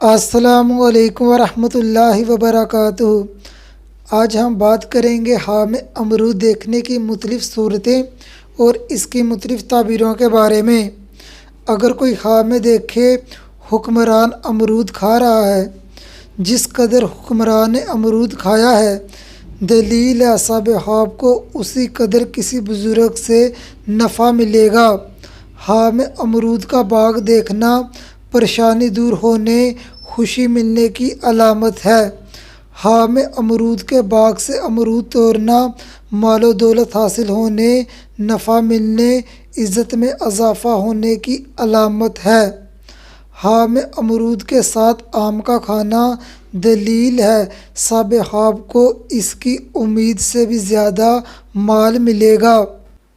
السلام علیکم ورحمۃ اللہ وبرکاتہ۔ آج ہم بات کریں گے ہاں میں امرود دیکھنے کی مختلف صورتیں اور اس کی مختلف تعبیروں کے بارے میں۔ اگر کوئی ہاں میں دیکھے حکمران امرود کھا رہا ہے، جس قدر حکمران نے امرود کھایا ہے، دلیل ہے اصحاب حاب کو اسی قدر کسی بزرگ سے نفع ملے گا۔ ہاں میں امرود کا باغ دیکھنا پریشانی دور ہونے، خوشی ملنے کی علامت ہے۔ ہاں میں امرود کے باغ سے امرود توڑنا مال و دولت حاصل ہونے، نفع ملنے، عزت میں اضافہ ہونے کی علامت ہے۔ ہاں میں امرود کے ساتھ آم کا کھانا دلیل ہے صاحب حاب کو اس کی امید سے بھی زیادہ مال ملے گا۔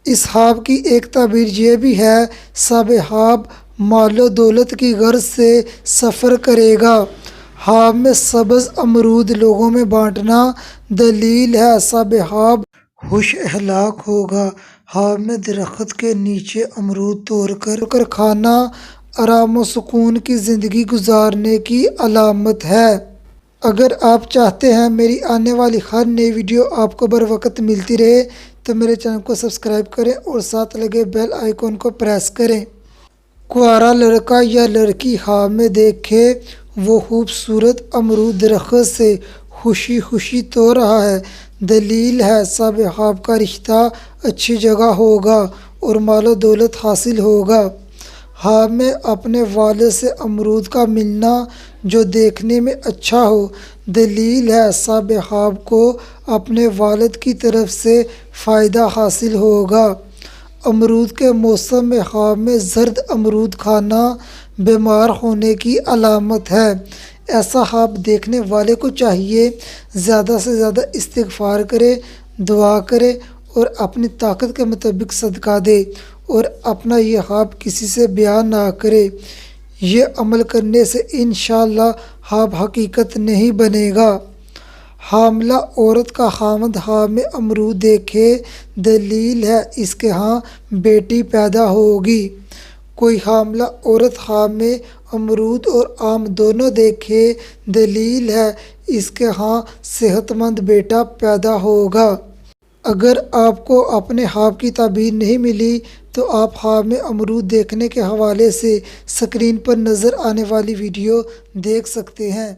اس حاب کی ایک تعبیر یہ بھی ہے، صاحب حاب مال و دولت کی غرض سے سفر کرے گا۔ حاب میں سبز امرود لوگوں میں بانٹنا دلیل ہے صاحب حاب خوش اخلاق ہوگا۔ حاب میں درخت کے نیچے امرود توڑ کر کھانا آرام و سکون کی زندگی گزارنے کی علامت ہے۔ اگر آپ چاہتے ہیں میری آنے والی ہر نئی ویڈیو آپ کو بر وقت ملتی رہے تو میرے چینل کو سبسکرائب کریں اور ساتھ لگے بیل آئیکن کو پریس کریں۔ کوارا لڑکا یا لڑکی ہاں میں دیکھے وہ خوبصورت امرود درخت سے خوشی خوشی توڑ رہا ہے، دلیل ہے صاحب حاب کا رشتہ اچھی جگہ ہوگا اور مال و دولت حاصل ہوگا۔ ہاں میں اپنے والد سے امرود کا ملنا جو دیکھنے میں اچھا ہو، دلیل ہے صاحب حاب کو اپنے والد کی طرف سے فائدہ حاصل ہوگا۔ امرود کے موسم میں ہاں میں زرد امرود کھانا بیمار ہونے کی علامت ہے۔ ایسا حاب دیکھنے والے کو چاہیے زیادہ سے زیادہ استغفار کرے، دعا کرے اور اپنی طاقت کے مطابق صدقہ دے اور اپنا یہ حاب کسی سے بیان نہ کرے۔ یہ عمل کرنے سے انشاءاللہ حاب حقیقت نہیں بنے گا۔ حاملہ عورت کا خاوند ہاں میں امرود دیکھے، دلیل ہے اس کے ہاں بیٹی پیدا ہوگی۔ کوئی حاملہ عورت ہاں میں امرود اور آم دونوں دیکھے، دلیل ہے اس کے ہاں صحت مند بیٹا پیدا ہوگا۔ اگر آپ کو اپنے حاب کی تعبیر نہیں ملی تو آپ ہاں میں امرود دیکھنے کے حوالے سے اسکرین پر نظر آنے والی ویڈیو دیکھ سکتے ہیں۔